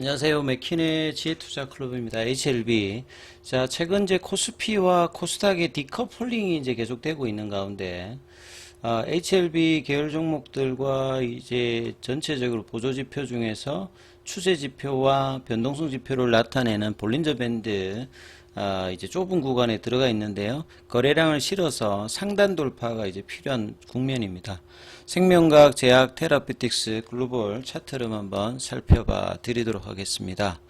안녕하세요. 맥킨의 지혜투자클럽입니다. HLB. 자, 최근 이제 코스피와 코스닥의 디커플링이 이제 계속되고 있는 가운데, HLB 계열 종목들과 이제 전체적으로 보조지표 중에서 추세지표와 변동성 지표를 나타내는 볼린저 밴드, 이제 좁은 구간에 들어가 있는데요. 거래량을 실어서 상단 돌파가 이제 필요한 국면입니다. 생명과학, 제약, 테라피틱스, 글로벌 차트를 한번 살펴봐 드리도록 하겠습니다.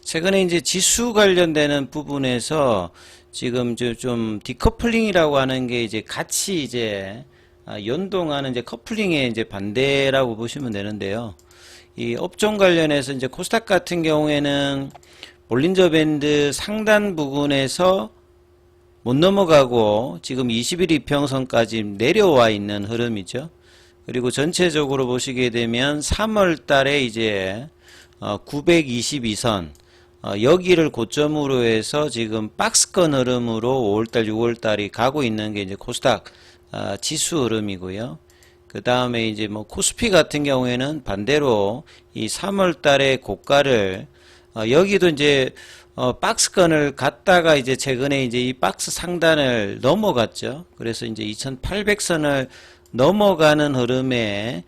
최근에 이제 지수 관련되는 부분에서 지금 좀 디커플링이라고 하는 게 이제 같이 이제 연동하는 이제 커플링의 이제 반대라고 보시면 되는데요. 이 업종 관련해서 이제 코스닥 같은 경우에는 볼린저 밴드 상단 부분에서 못 넘어가고 지금 20일 이평선까지 내려와 있는 흐름이죠. 그리고 전체적으로 보시게 되면 3월 달에 이제 922선 여기를 고점으로 해서 지금 박스권 흐름으로 5월달, 6월달이 가고 있는 게 이제 코스닥 지수 흐름이고요. 그 다음에 이제 뭐 코스피 같은 경우에는 반대로 이 3월 달에 고가를 여기도 이제 박스권을 갔다가 이제 최근에 이제 이 박스 상단을 넘어갔죠. 그래서 이제 2800선을 넘어가는 흐름에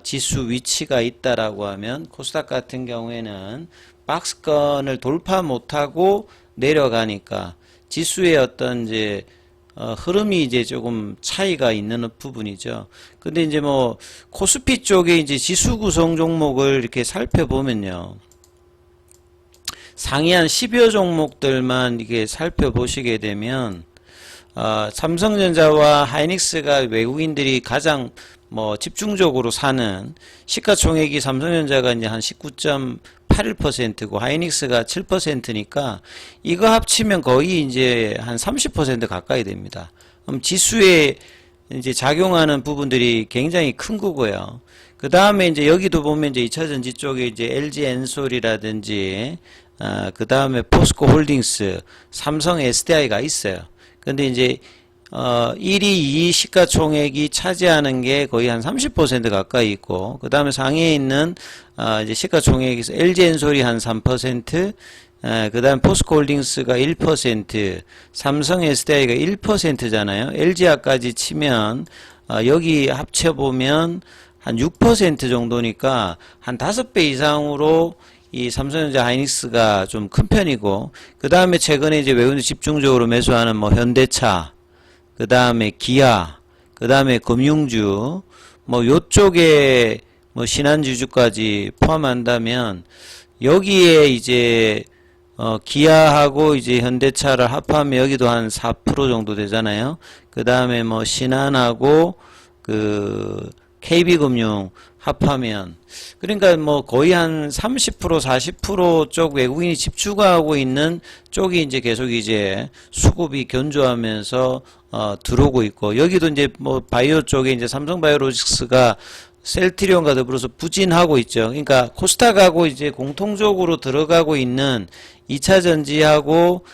지수 위치가 있다라고 하면 코스닥 같은 경우에는 박스권을 돌파 못하고 내려가니까 지수의 어떤 이제 흐름이 이제 조금 차이가 있는 부분이죠. 근데 이제 뭐 코스피 쪽에 이제 지수 구성 종목을 이렇게 살펴보면요. 상위 한 10여 종목들만 이게 살펴보시게 되면 삼성전자와 하이닉스가 외국인들이 가장 뭐 집중적으로 사는 시가총액이 삼성전자가 이제 한 19.81%고 하이닉스가 7%니까 이거 합치면 거의 이제 한 30% 가까이 됩니다. 그럼 지수에 이제 작용하는 부분들이 굉장히 큰 거고요. 그 다음에 이제 여기도 보면 이제 2차전지 쪽에 이제 LG 엔솔이라든지 그 다음에 포스코 홀딩스, 삼성 SDI가 있어요. 근데 이제 1위, 2위 시가총액이 차지하는 게 거의 한 30% 가까이 있고, 그 다음에 상위에 있는 이제 시가총액에서 LG엔솔이 한 3%, 그 다음 포스코 홀딩스가 1%, 삼성 SDI가 1%잖아요. LG화까지 치면 여기 합쳐보면 한 6% 정도니까 한 5배 이상으로 이 삼성전자 하이닉스가 좀 큰 편이고, 그 다음에 최근에 이제 외국인들 집중적으로 매수하는 뭐 현대차, 그 다음에 기아, 그 다음에 금융주, 뭐 요쪽에 뭐 신한주주까지 포함한다면 여기에 이제 기아하고 이제 현대차를 합하면 여기도 한 4% 정도 되잖아요. 그 다음에 뭐 신한하고 그 KB금융 합하면 그러니까 뭐 거의 한 30% 40% 외국인이 집중하고 있는 쪽이 이제 계속 이제 수급이 견조하면서 들어오고 있고, 여기도 이제 뭐 바이오 쪽에 이제 삼성바이오로직스가 셀트리온과 더불어서 부진하고 있죠. 그러니까 코스닥하고 이제 공통적으로 들어가고 있는 2차 전지하고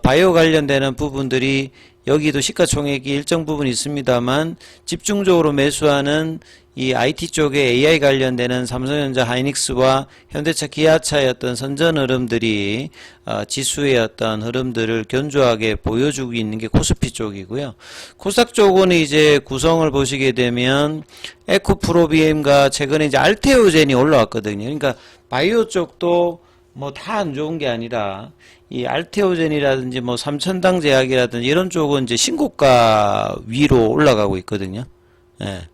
바이오 관련되는 부분들이 여기도 시가총액이 일정 부분 있습니다만 집중적으로 매수하는 이 IT 쪽에 AI 관련되는 삼성전자 하이닉스와 현대차 기아차의 어떤 선전 흐름들이 지수의 어떤 흐름들을 견조하게 보여주고 있는 게 코스피 쪽이고요. 코스닥 쪽은 이제 구성을 보시게 되면 에코프로비엠과 최근에 이제 알테오젠이 올라왔거든요. 그러니까 바이오 쪽도 뭐 다 안 좋은 게 아니라 이 알테오젠이라든지 뭐 삼천당 제약이라든지 이런 쪽은 이제 신고가 위로 올라가고 있거든요. 예.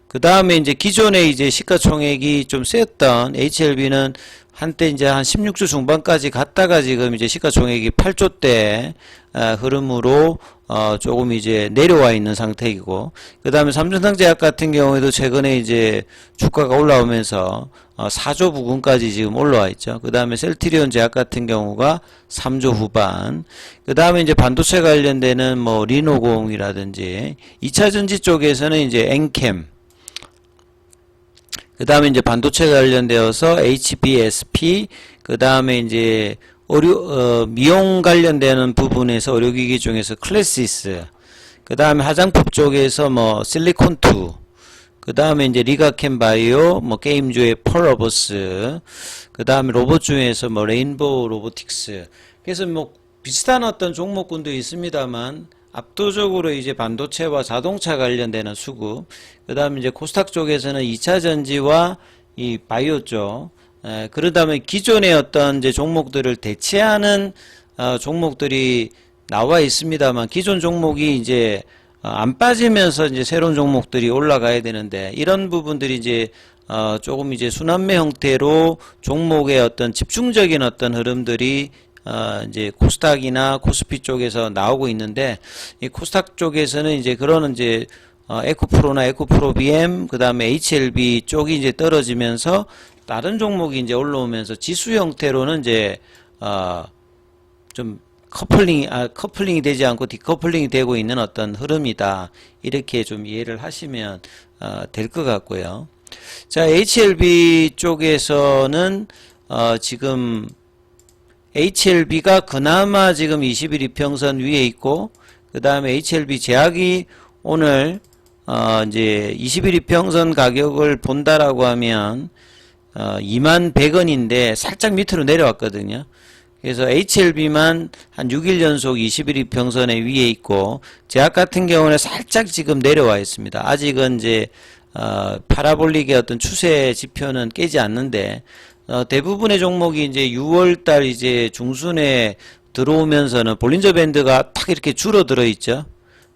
그 다음에 이제 기존에 이제 시가총액이 좀 세었던 HLB는 한때 이제 한 16조 중반까지 갔다가 지금 이제 시가총액이 8조대 흐름으로 조금 이제 내려와 있는 상태이고, 그 다음에 삼천당제약 같은 경우에도 최근에 이제 주가가 올라오면서 4조 부근까지 지금 올라와 있죠. 그 다음에 셀트리온 제약 같은 경우가 3조 후반, 그 다음에 이제 반도체 관련되는 뭐 리노공이라든지 2차전지 쪽에서는 이제 엔캠, 그 다음에 이제 반도체 관련되어서 HBSP, 그 다음에 이제 미용 관련되는 부분에서 의료기기 중에서 클래시스, 그 다음에 화장품 쪽에서 뭐 실리콘2, 그 다음에 이제 리가켄 바이오, 뭐 게임주의 펄어버스, 그 다음에 로봇 중에서 뭐 레인보우 로보틱스. 그래서 뭐 비슷한 어떤 종목군도 있습니다만 압도적으로 이제 반도체와 자동차 관련되는 수급, 그 다음에 이제 코스닥 쪽에서는 2차 전지와 이 바이오 쪽, 그런 다음에 기존의 어떤 이제 종목들을 대체하는 종목들이 나와 있습니다만 기존 종목이 이제 안 빠지면서 이제 새로운 종목들이 올라가야 되는데 이런 부분들이 이제 조금 이제 순환매 형태로 종목의 어떤 집중적인 어떤 흐름들이 이제 코스닥이나 코스피 쪽에서 나오고 있는데 이 코스닥 쪽에서는 이제 그런 이제 에코프로나 에코프로 BM 그 다음에 HLB 쪽이 이제 떨어지면서 다른 종목이 이제 올라오면서 지수 형태로는 이제 좀 커플링이 되지 않고 디커플링이 되고 있는 어떤 흐름이다. 이렇게 좀 이해를 하시면 될 것 같고요. 자, HLB 쪽에서는 지금 HLB가 그나마 지금 21 이평선 위에 있고 그 다음에 HLB 제약이 오늘 이제 21 이평선 가격을 본다라고 하면 21,100원인데 살짝 밑으로 내려왔거든요. 그래서 HLB만 한 6일 연속 21 이평선에 위에 있고 제약 같은 경우는 살짝 지금 내려와 있습니다. 아직은 이제 파라볼릭의 어떤 추세 지표는 깨지 않는데 대부분의 종목이 이제 6월달 이제 중순에 들어오면서는 볼린저 밴드가 탁 이렇게 줄어들어 있죠.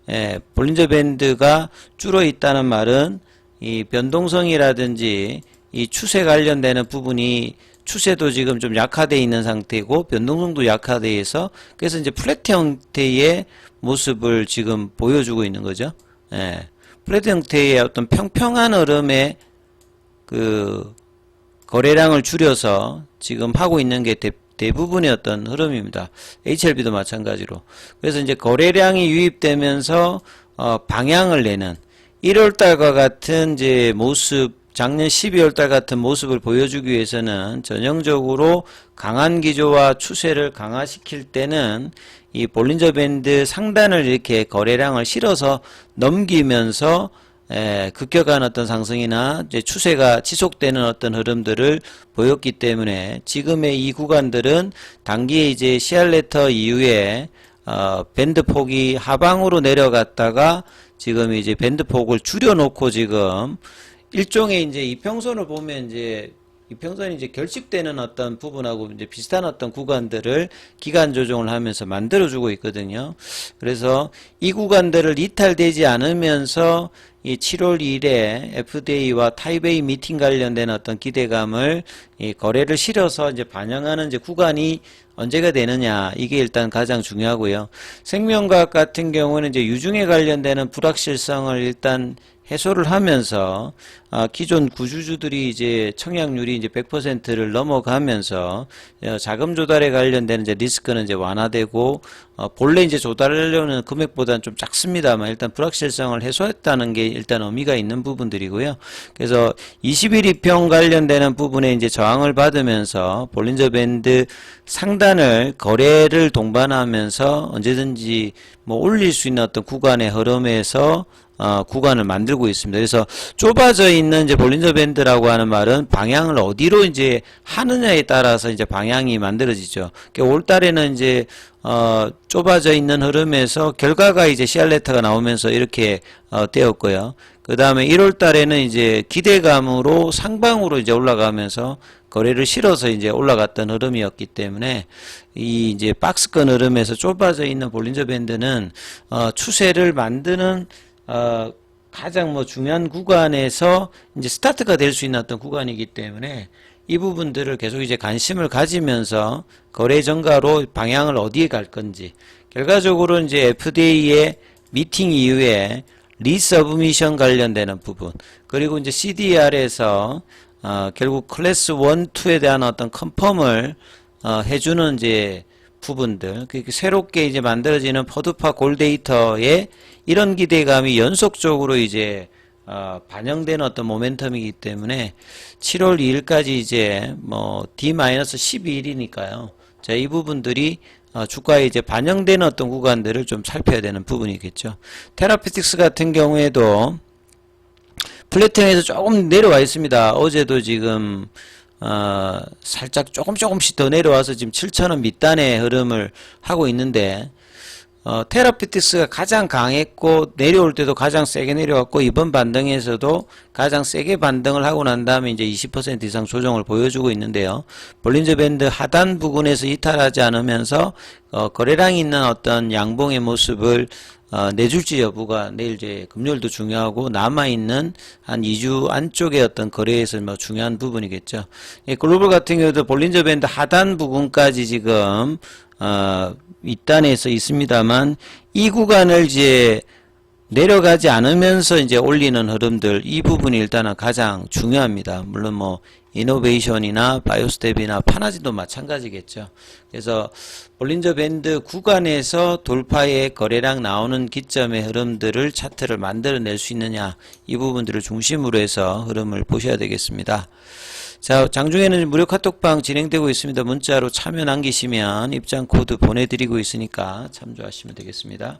예, 볼린저 밴드가 줄어 있다는 말은 이 변동성이라든지 이 추세 관련되는 부분이 추세도 지금 좀 약화되어 있는 상태고 변동성도 약화되어 있어 그래서 이제 플랫 형태의 모습을 지금 보여주고 있는 거죠. 예, 플랫 형태의 어떤 평평한 흐름의 그 거래량을 줄여서 지금 하고 있는 게 대부분의 어떤 흐름입니다. HLB도 마찬가지로. 그래서 이제 거래량이 유입되면서 방향을 내는 1월달과 같은 이제 모습, 작년 12월달 같은 모습을 보여주기 위해서는 전형적으로 강한 기조와 추세를 강화시킬 때는 이 볼린저 밴드 상단을 이렇게 거래량을 실어서 넘기면서 급격한 어떤 상승이나 이제 추세가 지속되는 어떤 흐름들을 보였기 때문에 지금의 이 구간들은 단기에 이제 시알레터 이후에 밴드 폭이 하방으로 내려갔다가 지금 이제 밴드 폭을 줄여놓고 지금 일종의 이제 이평선을 보면 이제 이평선이 이제 결집되는 어떤 부분하고 이제 비슷한 어떤 구간들을 기간 조정을 하면서 만들어주고 있거든요. 그래서 이 구간들을 이탈되지 않으면서 이 7월 2일에 FDA와 타이베이 미팅 관련된 어떤 기대감을 이 거래를 실어서 이제 반영하는 이제 구간이 언제가 되느냐 이게 일단 가장 중요하고요. 생명과학 같은 경우는 이제 유중에 관련되는 불확실성을 일단 해소를 하면서 기존 구주주들이 이제 청약률이 이제 100%를 넘어가면서 자금 조달에 관련된 이제 리스크는 이제 완화되고 본래 이제 조달하려는 금액보다는 좀 작습니다만 일단 불확실성을 해소했다는 게 일단 의미가 있는 부분들이고요. 그래서 21이평 관련되는 부분에 이제 저항을 받으면서 볼린저 밴드 상단을 거래를 동반하면서 언제든지 뭐 올릴 수 있는 어떤 구간의 흐름에서 구간을 만들고 있습니다. 그래서 좁아져 있는 이제 볼린저 밴드라고 하는 말은 방향을 어디로 이제 하느냐에 따라서 이제 방향이 만들어지죠. 그러니까 올 달에는 이제 좁아져 있는 흐름에서 결과가 이제 시알레터가 나오면서 이렇게 되었고요. 그 다음에 1월 달에는 이제 기대감으로 상방으로 이제 올라가면서 거래를 실어서 이제 올라갔던 흐름이었기 때문에 이 이제 박스권 흐름에서 좁아져 있는 볼린저 밴드는 추세를 만드는 가장 뭐 중요한 구간에서 이제 스타트가 될 수 있는 어떤 구간이기 때문에 이 부분들을 계속 이제 관심을 가지면서 거래 전가로 방향을 어디에 갈 건지 결과적으로 이제 FDA의 미팅 이후에 리서브미션 관련되는 부분 그리고 이제 CDR에서 결국 클래스 1, 2에 대한 어떤 컨펌을 해주는 이제 부분들, 새롭게 이제 만들어지는 퍼드파 골데이터에 이런 기대감이 연속적으로 이제 반영되는 어떤 모멘텀이기 때문에 7월 2일까지 이제 뭐 D-12일이니까요. 자, 이 부분들이 주가에 이제 반영되는 어떤 구간들을 좀 살펴야 되는 부분이겠죠. 테라피틱스 같은 경우에도 플래팅에서 조금 내려와 있습니다. 어제도 지금 살짝 조금씩 더 내려와서 지금 7,000원 밑단의 흐름을 하고 있는데 테라피틱스가 가장 강했고 내려올 때도 가장 세게 내려왔고 이번 반등에서도 가장 세게 반등을 하고 난 다음에 이제 20% 이상 조정을 보여주고 있는데요. 볼린저 밴드 하단 부근에서 이탈하지 않으면서 거래량이 있는 어떤 양봉의 모습을 내줄지 여부가 내일 이제 금요일도 중요하고 남아있는 한 2주 안쪽의 어떤 거래에서 뭐 중요한 부분이겠죠. 글로벌 같은 경우도 볼린저 밴드 하단 부분까지 지금 윗단에서 있습니다만 이 구간을 이제 내려가지 않으면서 이제 올리는 흐름들 이 부분이 일단은 가장 중요합니다. 물론 뭐 이노베이션이나 바이오스텝이나 파나지도 마찬가지겠죠. 그래서 볼린저 밴드 구간에서 돌파의 거래량 나오는 기점의 흐름들을 차트를 만들어낼 수 있느냐 이 부분들을 중심으로 해서 흐름을 보셔야 되겠습니다. 자, 장중에는 무료 카톡방 진행되고 있습니다. 문자로 참여 남기시면 입장 코드 보내드리고 있으니까 참조하시면 되겠습니다.